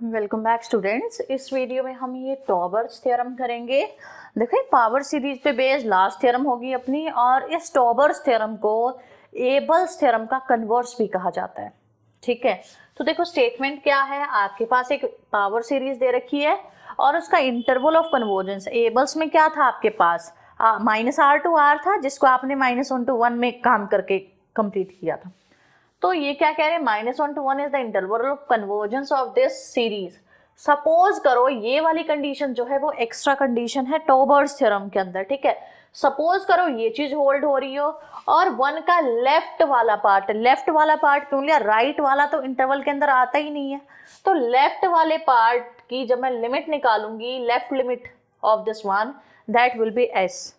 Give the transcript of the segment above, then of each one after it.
Welcome back students. इस video में हम ये टॉबर्स थ्योरम करेंगे। देखिए पावर सीरीज पे बेस्ड लास्ट थ्योरम होगी अपनी, और इस टॉबर्स थ्योरम को एबल्स थ्योरम का कन्वर्स भी कहा जाता है। ठीक है, तो देखो स्टेटमेंट क्या है। आपके पास एक पावर सीरीज दे रखी है और उसका इंटरवल ऑफ कन्वर्जेंस एबल्स में क्या था आपके पास, -r to r था, जिसको आपने -1 to 1 में काम करके कंप्लीट किया था। तो ये क्या कह रहे हैं, -1 to 1 is the interval of convergence of this series. Suppose करो ये वाली कंडीशन जो है वो एक्स्ट्रा कंडीशन है टॉबर्स थ्योरम के अंदर। ठीक है, सपोज करो ये चीज होल्ड हो रही हो और 1 का लेफ्ट वाला पार्ट क्यों लिया, राइट वाला तो इंटरवल के अंदर आता ही नहीं है। तो लेफ्ट वाले पार्ट की जब मैं लिमिट निकालूंगी, left limit of this one, that will be S.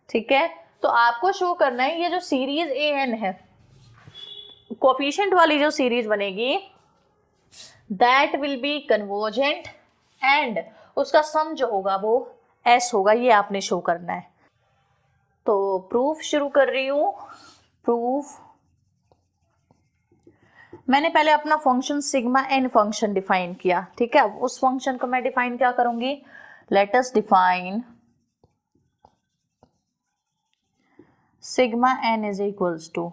ठीक है, तो आपको शो करना है ये जो सीरीज ए एन है, कोफिशिएंट वाली जो सीरीज बनेगी, that will be convergent and उसका सम जो होगा वो एस होगा। ये आपने शो करना है। तो प्रूफ शुरू कर रही हूं। प्रूफ, मैंने पहले अपना function sigma n function define किया। ठीक है, उस फंक्शन को मैं डिफाइन क्या करूंगी, let us define sigma n is equals to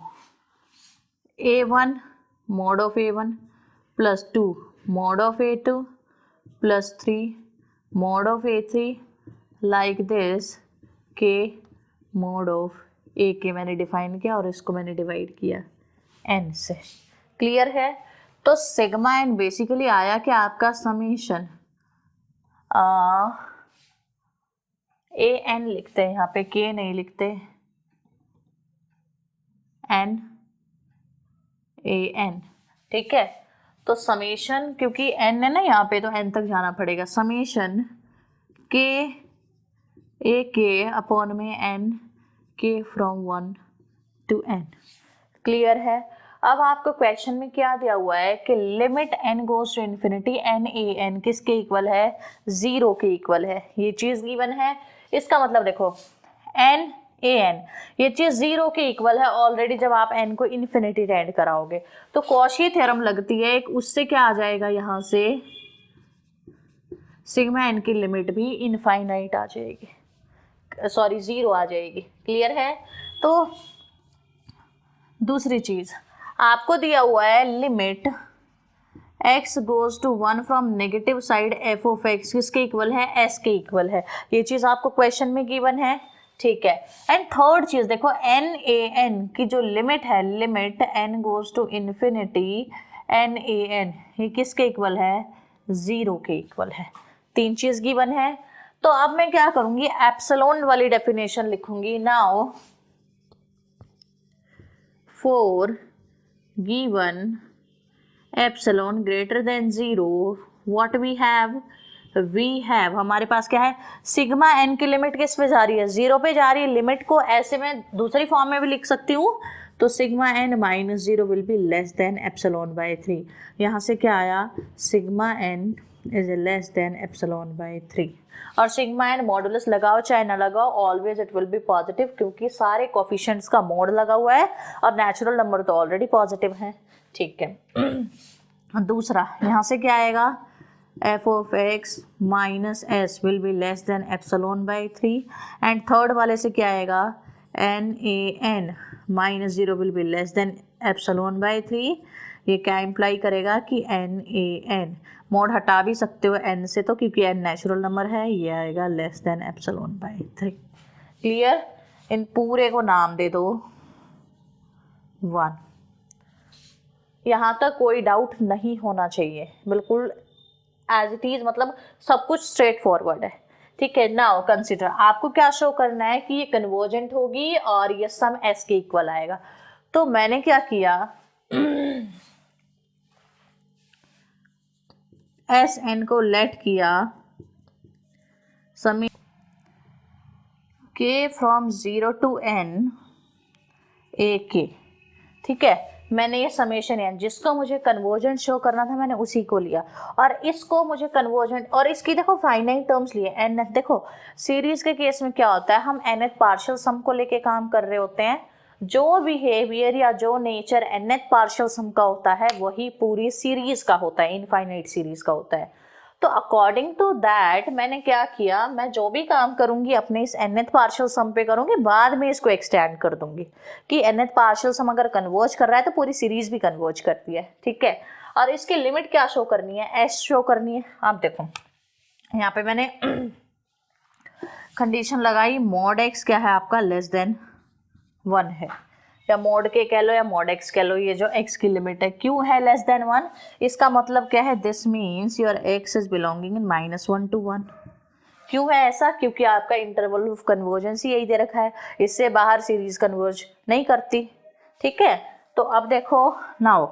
a1 mod of a1 plus 2 mod of a2 plus 3 mod of a3 like this k mod of a के मैंने डिफाइन किया और इसको मैंने डिवाइड किया n से। क्लियर है? तो सिग्मा n बेसिकली आया कि आपका समीशन ए एन लिखते हैं, यहाँ पे k नहीं लिखते, n ए एन। ठीक है, तो समेशन, क्योंकि एन है ना यहाँ पे तो एन तक जाना पड़ेगा, समेशन के ए के अपॉन में एन के फ्रॉम 1 to n। क्लियर है? अब आपको क्वेश्चन में क्या दिया हुआ है कि limit n goes to infinity n a n किसके इक्वल है, 0 के इक्वल है। ये चीज गिवन है। इसका मतलब देखो n ए एन ये चीज 0 के इक्वल है ऑलरेडी। जब आप n को इन्फिनिटी टेंड कराओगे तो कॉशी थ्योरम लगती है एक, उससे क्या आ जाएगा, यहां से सिग्मा n की लिमिट भी इनफाइनाइट आ जाएगी, सॉरी 0 आ जाएगी। क्लियर है? तो दूसरी चीज आपको दिया हुआ है limit x goes to 1 from negative side f of x किसके इक्वल है, s के इक्वल है। ये चीज आपको क्वेश्चन में गिवन है। ठीक है, एंड थर्ड चीज देखो n a n की जो लिमिट है, limit n goes to infinity n a n, ये किसके इक्वल है, 0 के इक्वल है। तीन चीज गिवन है। तो अब मैं क्या करूंगी, एप्सिलॉन वाली डेफिनेशन लिखूंगी। Now for given epsilon greater than 0 what we have, हमारे पास क्या है, सिग्मा एन की लिमिट किस पे जा रही है, 0 पे जा रही है। लिमिट को ऐसे मैं दूसरी फॉर्म में भी लिख सकती हूँ, तो sigma n -0 will be less than epsilon by 3। यहाँ से क्या आया, sigma n is less than epsilon by 3। और सिग्मा एन मॉडुलस लगाओ चाहे ना लगाओ, always it will be positive, क्योंकि सारे कोफिशिएंट्स का मोड लगा हुआ है और नेचुरल नंबर तो ऑलरेडी पॉजिटिव है। ठीक है, दूसरा यहाँ से क्या आएगा, f of x minus s will be less than epsilon by 3, and third वाले से क्या आएगा, n a n -0 will be less than epsilon by 3। ये क्या इम्प्लाई करेगा कि n a n, मोड हटा भी सकते हो n से तो, क्योंकि n नेचुरल नंबर है, ये आएगा less than epsilon by 3। Clear? इन पूरे को नाम दे दो 1। यहाँ तक कोई डाउट नहीं होना चाहिए, बिल्कुल एज इट इज, मतलब सब कुछ स्ट्रेट फॉरवर्ड है। ठीक है, नाउ कंसीडर, आपको क्या शो करना है कि ये कन्वर्जेंट होगी और ये सम एस के इक्वल आएगा। तो मैंने क्या किया, एस एन को लेट किया समी के फ्रॉम 0 to n ए के। ठीक है, मैंने ये समेशन है, जिसको मुझे कन्वर्जेंट शो करना था मैंने उसी को लिया, और इसको मुझे कन्वर्जेंट, और इसकी देखो फाइनाइट टर्म्स लिए एन। देखो सीरीज के केस में क्या होता है, हम nth पार्शियल सम को लेके काम कर रहे होते हैं, जो बिहेवियर या जो नेचर nth पार्शियल सम का होता है वही पूरी सीरीज का होता है, इनफाइनाइट सीरीज का होता है। तो अकॉर्डिंग टू दैट मैंने क्या किया, मैं जो भी काम करूंगी अपने इस nth पार्शियल सम पे करूंगी, बाद में इसको एक्सटेंड कर दूंगी कि nth पार्शियल सम अगर कन्वर्ज कर रहा है तो पूरी सीरीज भी कन्वर्ज करती है, ठीक है। और इसकी लिमिट क्या शो करनी है, एस शो करनी है। आप देखो यहाँ पे मैंने कंडीशन लगाई, मॉड एक्स क्या है आपका लेस देन 1 है, या मॉड के कह लो या मॉड एक्स कह लो, ये जो x की लिमिट है क्यों है लेस देन 1, इसका मतलब क्या है, this means your x is belonging in -1 to 1। क्यों है ऐसा, क्योंकि आपका इंटरवल ऑफ कन्वर्जेंस यही दे रखा है, इससे बाहर सीरीज कन्वर्ज नहीं करती, ठीक है। तो अब देखो नाउ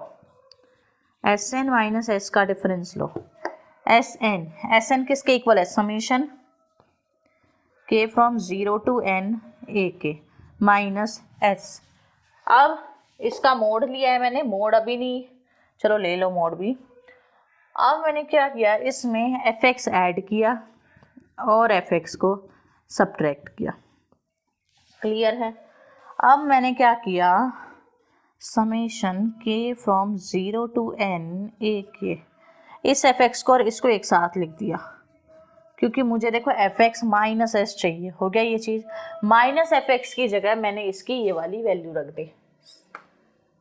Sn माइनस एस का डिफरेंस लो, Sn किसके इक्वल है, summation k from 0 to n a k minus S. अब इसका मोड लिया है मैंने, मोड अभी नहीं, चलो ले लो मोड भी। अब मैंने क्या किया, इसमें fx ऐड किया और fx को सब्ट्रैक्ट किया, क्लियर है। अब मैंने क्या किया, summation k from 0 to n a k, इस fx को और इसको एक साथ लिख दिया, क्योंकि मुझे देखो fx माइनस एस चाहिए, हो गया ये चीज, माइनस fx की जगह मैंने इसकी ये वाली वैल्यू रख दी,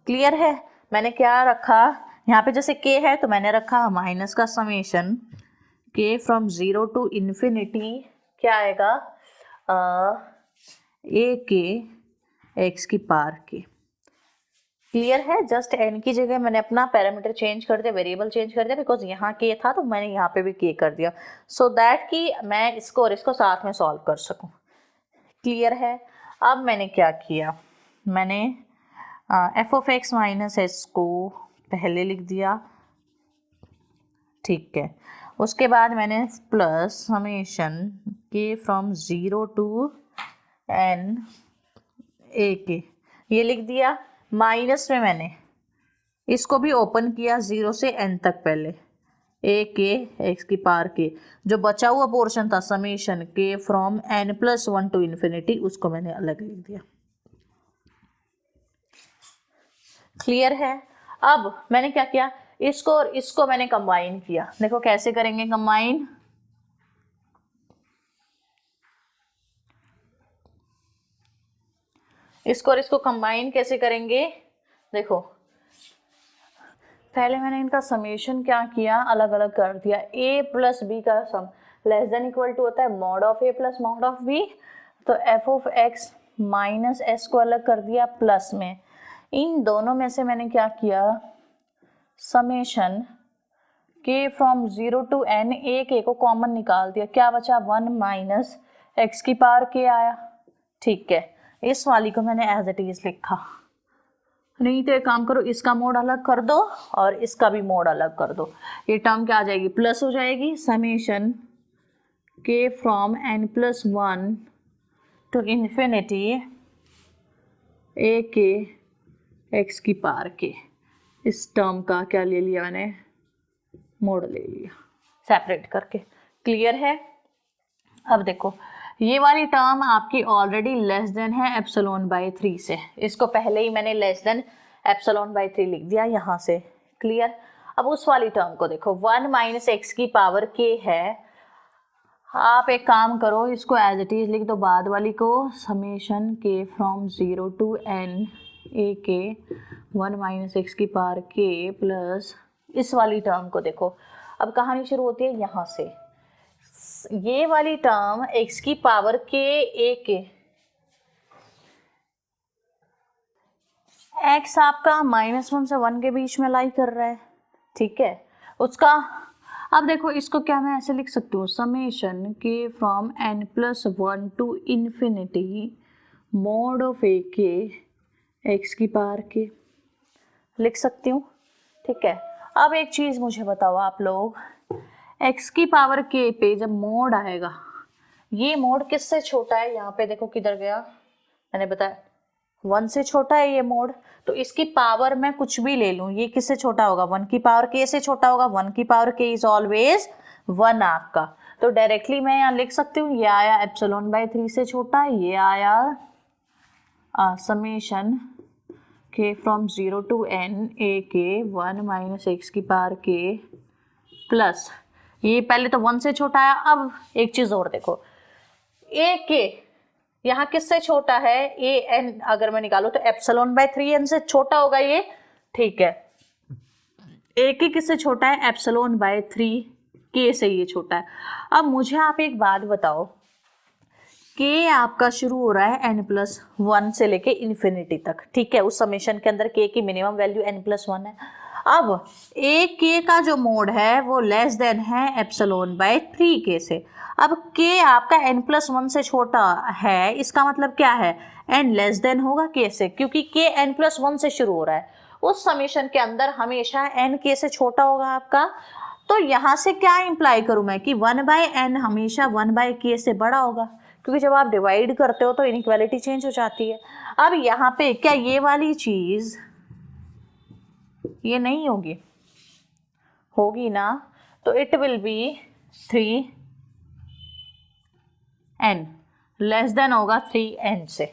क्लियर है। मैंने क्या रखा यहाँ पे, जैसे k है तो मैंने रखा माइनस का summation k from 0 to infinity, क्या आएगा a k x की पावर k, क्लियर है। जस्ट n की जगह मैंने अपना पैरामीटर चेंज कर दिया, वेरिएबल चेंज कर दिया, बिकॉज यहाँ k था तो मैंने यहाँ पे भी k कर दिया, सो दैट कि मैं इसको और इसको साथ में सॉल्व कर सकूं, क्लियर है। अब मैंने क्या किया, मैंने F of x minus S को पहले लिख दिया, ठीक है। उसके बाद मैंने plus summation k from 0 to n a के ये लिख दिया, माइनस में मैंने इसको भी ओपन किया 0 से n तक, पहले ए के एक्स की पावर के, जो बचा हुआ पोर्शन था summation k from n+1 to infinity, उसको मैंने अलग लिख दिया, क्लियर है। अब मैंने क्या किया, इसको और इसको मैंने कंबाइन किया, देखो कैसे करेंगे कंबाइन, इसको और इसको कंबाइन कैसे करेंगे, देखो पहले मैंने इनका समेशन क्या किया, अलग अलग कर दिया, a प्लस बी का sum less than equal to होता है mod of a plus mod of b, तो F of x minus S को अलग कर दिया प्लस में, इन दोनों में से मैंने क्या किया, summation k from 0 to n a k को कॉमन निकाल दिया, क्या बचा 1 माइनस एक्स की पावर k आया, ठीक है। इस वाली को मैंने एज इट इज लिखा, नहीं तो एक काम करो, इसका मोड अलग कर दो और इसका भी मोड अलग कर दो, ये टर्म क्या आ जाएगी, प्लस हो जाएगी, summation k from n+1 to infinity a k x की पावर k, इस टर्म का क्या ले लिया मैंने, मोड ले लिया सेपरेट करके, क्लियर है। अब देखो ये वाली टर्म आपकी ऑलरेडी लेस देन है एप्सिलॉन बाय 3 से, इसको पहले ही मैंने लेस देन एप्सिलॉन बाय 3 लिख दिया यहाँ से, क्लियर। अब उस वाली टर्म को देखो 1 माइनस एक्स की पावर k है, आप एक काम करो, इसको एज इट इज लिख दो, बाद वाली को summation k from 0 to n a k 1 minus x की पावर k प्लस इस वाली टर्म को देखो, अब कहानी शुरू होती है यहाँ से, ये वाली टर्म x की power k a k, x आपका -1 से 1 के बीच में लाई कर रहा है, ठीक है। उसका अब देखो इसको क्या मैं ऐसे लिख सकती हूँ, summation k from n+1 to infinity mode of a k x की पावर k लिख सकती हूँ, ठीक है। अब एक चीज मुझे बताओ आप लोग, x की पावर k पे जब मोड आएगा, ये मोड किससे छोटा है, यहाँ पे देखो किधर गया, मैंने बताया 1 से छोटा है ये मोड, तो इसकी पावर मैं कुछ भी ले लूं, ये किससे छोटा होगा, 1 की पावर k से छोटा होगा, 1 की पावर k इज ऑलवेज 1 आपका, तो डायरेक्टली मैं यहाँ लिख सकती हूँ, ये आया एप्सिलॉन बाय 3 से छोटा, ये आया summation k from 0 to n a के 1 माइनस एक्स की पावर के प्लस, ये पहले तो 1 से छोटा है। अब एक चीज और देखो, a के यहाँ किससे छोटा है, ए एन अगर मैं निकालू तो एप्सिलॉन बाय 3n से छोटा होगा ये, ठीक है। ए के किससे छोटा है, एप्सिलॉन बाय 3k से ये छोटा है। अब मुझे आप एक बात बताओ, के आपका शुरू हो रहा है n+1 से लेके इन्फिनिटी तक, ठीक है। उस समेशन के अंदर के की मिनिमम वैल्यू n+1 है। अब ए के का जो मोड है वो लेस देन है एप्सिलॉन बाय 3k से। अब के आपका n+1 से छोटा है, इसका मतलब क्या है, n लेस देन होगा k से, क्योंकि k n+1 से शुरू हो रहा है। उस समेशन के अंदर हमेशा n k से छोटा होगा आपका। तो यहाँ से क्या इंप्लाई करूँ मैं कि 1/n हमेशा 1/k से बड़ा होगा, क्योंकि जब आप डिवाइड करते हो तो इनइक्वालिटी चेंज हो जाती है। अब यहाँ पे क्या ये वाली चीज ये नहीं होगी, होगी ना, तो it will B 3n less than होगा 3n से,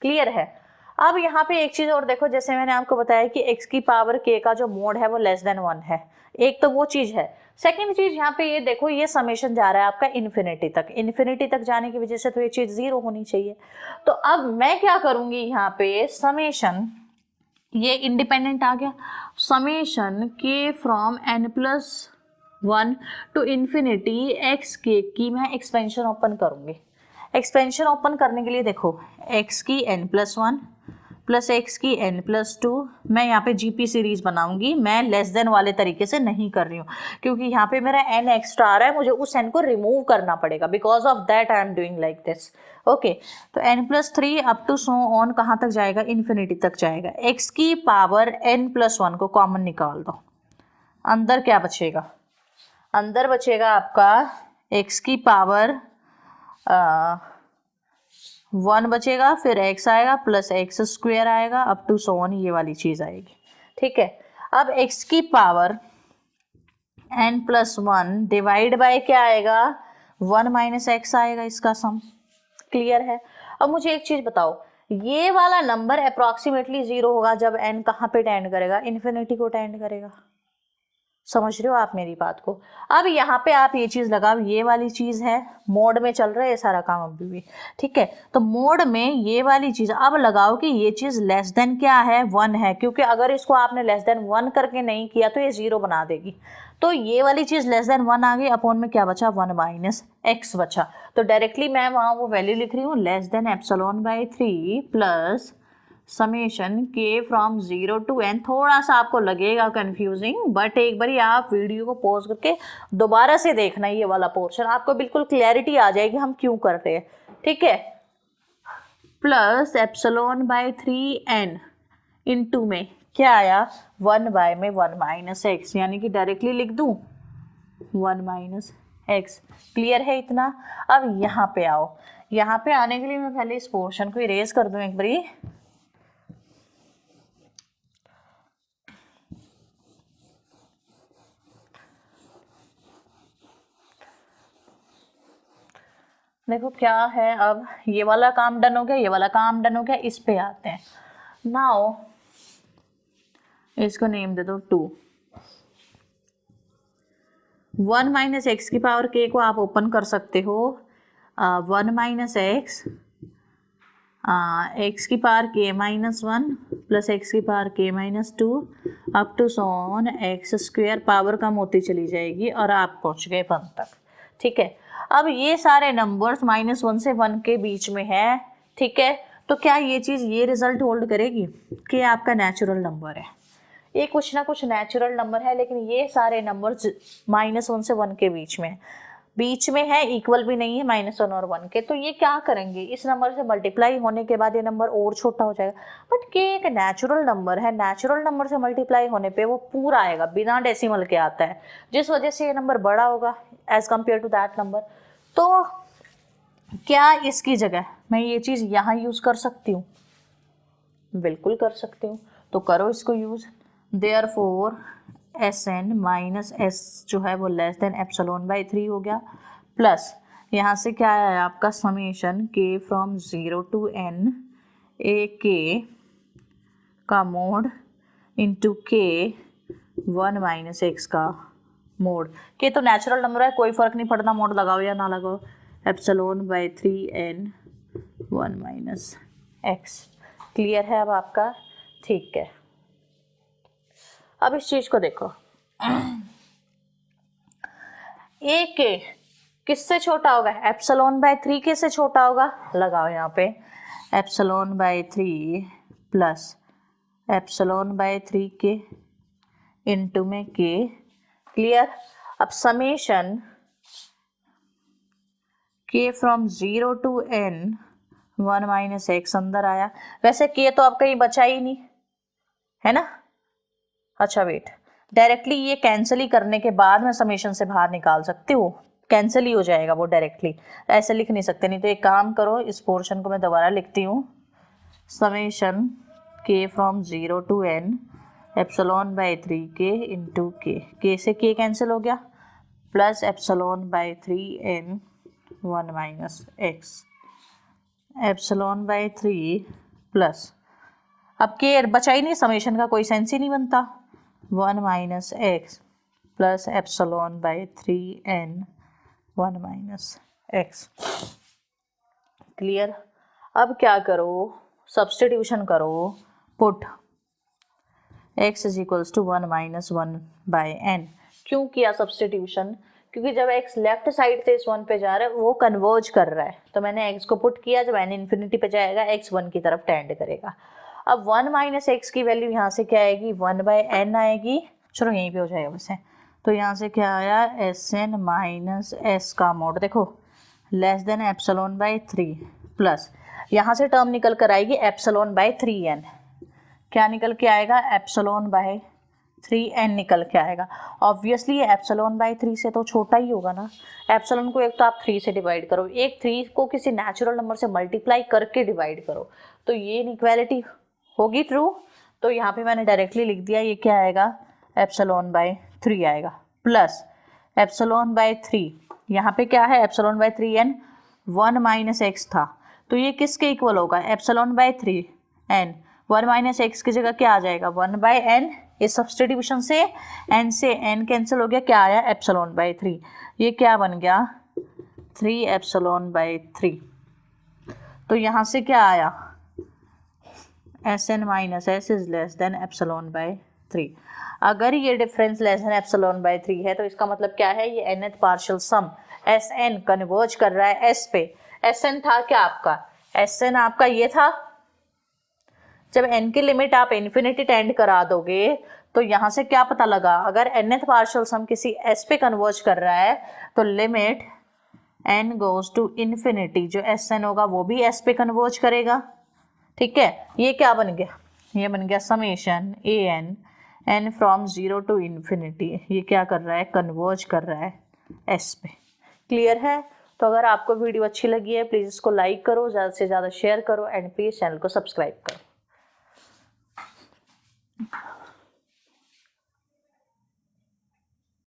क्लियर है। अब यहाँ पे एक चीज और देखो, जैसे मैंने आपको बताया कि x की पावर k का जो मोड है वो लेस देन 1 है, एक तो वो चीज है। सेकेंड चीज यहाँ पे ये देखो, ये समेशन जा रहा है आपका इन्फिनिटी तक जाने की वजह से तो ये चीज 0 होनी चाहिए। तो अब मैं क्या करूंगी, यहाँ पे समेशन, ये इंडिपेंडेंट आ गया, summation k from n+1 to infinity x के की मैं एक्सपेंशन ओपन करूंगी। एक्सपेंशन ओपन करने के लिए देखो, x की n+1 प्लस एक्स की n+2, मैं यहाँ पे जीपी सीरीज बनाऊंगी, मैं लेस देन वाले तरीके से नहीं कर रही हूँ, क्योंकि यहाँ पे मेरा n एक्स्ट्रा आ रहा है, मुझे उस n को रिमूव करना पड़ेगा, because of that I am doing like this. Okay, तो n+3 up to so on कहाँ तक जाएगा, इन्फिनिटी तक जाएगा। x की पावर n+1 को कॉमन निकाल दो, अंदर क्या बचेगा, अंदर बचेगा आपका x की पावर 1 बचेगा, फिर x आएगा प्लस x² आएगा, अप टू सो ऑन ये वाली चीज आएगी, ठीक है। अब x की पावर n+1 डिवाइड बाय क्या आएगा, 1 माइनस x आएगा, इसका सम, क्लियर है। अब मुझे एक चीज बताओ, ये वाला नंबर अप्रोक्सीमेटली 0 होगा जब n कहाँ पे टेंड करेगा, इन्फिनिटी को टेंड करेगा, समझ रहे हो आप मेरी बात को। अब यहाँ पे आप ये चीज लगाओ, ये वाली चीज है, मोड में चल रहा है ये सारा काम अभी भी, ठीक है। तो मोड में ये वाली चीज अब लगाओ कि ये चीज लेस देन क्या है, 1 है, क्योंकि अगर इसको आपने लेस देन 1 करके नहीं किया तो ये 0 बना देगी। तो ये वाली चीज लेस देन 1 आ गई, अपॉन में क्या बचा, 1 माइनस x बचा। तो डायरेक्टली मैं वहां वो वैल्यू लिख रही हूँ, less than epsilon by 3 plus summation k from 0 to n। थोड़ा सा आपको लगेगा कंफ्यूजिंग, बट एक बारी आप वीडियो को पॉज करके दोबारा से देखना, ये वाला पोर्शन आपको बिल्कुल क्लैरिटी आ जाएगी हम क्यों कर रहे हैं, ठीक है। Plus epsilon by 3n into में क्या आया, 1 बाय में 1 माइनस एक्स, यानी कि डायरेक्टली लिख दूं 1 माइनस एक्स, क्लियर है इतना। अब यहाँ पे आओ, यहाँ पे आने के लिए मैं पहले इस पोर्शन को इरेज कर दूं एक बारी। देखो क्या है, अब ये वाला काम डन हो गया, ये वाला काम डन हो गया, इस पे आते हैं। नाउ इसको नेम दे दो 2। 1 माइनस एक्स की पावर k को आप ओपन कर सकते हो, 1 माइनस एक्स, एक्स की पावर k-1 प्लस एक्स की power k-2 up to so on x² power कम होती चली जाएगी और आप पहुंच गए 1 तक, ठीक है। अब ये सारे नंबर्स -1 से 1 के बीच में है, ठीक है। तो क्या ये चीज़ ये रिजल्ट होल्ड करेगी कि आपका नेचुरल नंबर है, ये कुछ ना कुछ नेचुरल नंबर है, लेकिन ये सारे नंबर्स -1 से 1 के बीच में है, इक्वल भी नहीं है -1 और 1 के। तो ये क्या करेंगे, इस नंबर से मल्टीप्लाई होने के बाद ये नंबर और छोटा हो जाएगा। बट के एक नेचुरल नंबर है, नेचुरल नंबर से मल्टीप्लाई होने पे वो पूरा आएगा, बिना डेसिमल के आता है, जिस वजह से ये नंबर बड़ा होगा as compared to that number. तो क्या इसकी जगह मैं ये चीज़ यहाँ यूज़ कर सकती हूँ, बिल्कुल कर सकती हूँ, तो करो इसको use. Therefore Sn minus S जो है वो लेस देन एप्सिलॉन बाय 3 हो गया, प्लस यहाँ से क्या है आपका summation k from 0 to n a k का मोड इंटू के 1 माइनस एक्स का मोड। के तो नेचुरल नंबर है, कोई फर्क नहीं पड़ता मोड लगाओ या ना लगाओ। Epsilon by 3n 1 minus x. Clear है अब आपका? ठीक है, अब इस चीज को देखो। ए के किससे छोटा होगा? एप्सिलॉन बाय 3 के से छोटा होगा। लगाओ यहाँ पे epsilon by 3 plus epsilon by 3 k into में के। क्लियर? अब summation k from 0 to n 1 minus x अंदर आया। वैसे के तो आपका ये बचा ही नहीं है ना। अच्छा वेट, डायरेक्टली ये कैंसिल ही करने के बाद मैं समेशन से बाहर निकाल सकती हूँ, कैंसिल ही हो जाएगा वो डायरेक्टली, ऐसे लिख नहीं सकते। नहीं तो एक काम करो, इस पोर्शन को मैं दोबारा लिखती हूँ। Summation k from 0 to n epsilon by 3 k into k से के कैंसिल हो गया, plus epsilon by 3n 1 minus x. Epsilon by 3 plus, अब के बचा ही नहीं, समेशन का कोई सेंस ही नहीं बनता। 1 minus x plus epsilon by 3n 1 minus x. Clear? अब क्या करो, सब्स्टिट्यूशन करो। Put x is equals to 1 minus 1 by n। क्यों किया सब्स्टिट्यूशन? क्योंकि जब x लेफ्ट साइड से इस 1 पे जा रहा है वो कन्वर्ज कर रहा है, तो मैंने x को पुट किया। जब n इन्फिनिटी पे जाएगा x 1 की तरफ टेंड करेगा। अब 1 माइनस एक्स की वैल्यू यहाँ से क्या आएगी? 1 बाय n आएगी। चलो यहीं पे हो जाएगा वैसे। तो यहाँ से क्या आया? Sn माइनस एस का मोड, देखो less than epsilon by 3 plus यहाँ से टर्म निकल कर आएगी एप्सिलॉन बाय 3n। क्या निकल के आएगा? एप्सिलॉन बाय 3n निकल के आएगा। ऑब्वियसली ये एप्सिलॉन बाय 3 से तो छोटा ही होगा ना। एप्सिलॉन को एक तो आप 3 से डिवाइड करो, एक 3 को किसी नेचुरल नंबर से मल्टीप्लाई करके डिवाइड करो, तो ये इनइक्वालिटी होगी ट्रू। तो यहाँ पे मैंने डायरेक्टली लिख दिया, ये क्या आएगा? एप्सिलॉन बाय 3 आएगा, प्लस एप्सिलॉन बाय 3, यहाँ पे क्या है? Epsilon by 3n 1 minus x था, तो ये किसके इक्वल होगा? Epsilon by 3n। 1 minus x की जगह क्या आ जाएगा? 1 बाय n। इस सब्स्टिट्यूशन से n से n कैंसिल हो गया, क्या आया? Epsilon by 3। ये क्या बन गया? 3 एप्सिलॉन बाय 3। तो यहाँ से क्या आया? Sn minus S is less than epsilon by 3। अगर ये difference less than epsilon by 3 है तो इसका मतलब क्या है? ये nth पार्शियल सम Sn कन्वर्ज कर रहा है S पे। Sn था क्या आपका? Sn आपका ये था। जब n की लिमिट आप इन्फिनिटी टेंड करा दोगे तो यहाँ से क्या पता लगा? अगर nth पार्शियल सम किसी S पे कन्वर्ज कर रहा है तो limit n goes to infinity, जो Sn होगा वो भी S पे कन्वर्ज करेगा। ठीक है, ये क्या बन गया? ये बन गया summation n from 0 to infinity. ये क्या कर रहा है? कन्वर्ज कर रहा है S पे। क्लियर है? तो अगर आपको वीडियो अच्छी लगी है प्लीज़ इसको लाइक करो, ज़्यादा से ज़्यादा शेयर करो एंड प्लीज़ चैनल को सब्सक्राइब करो।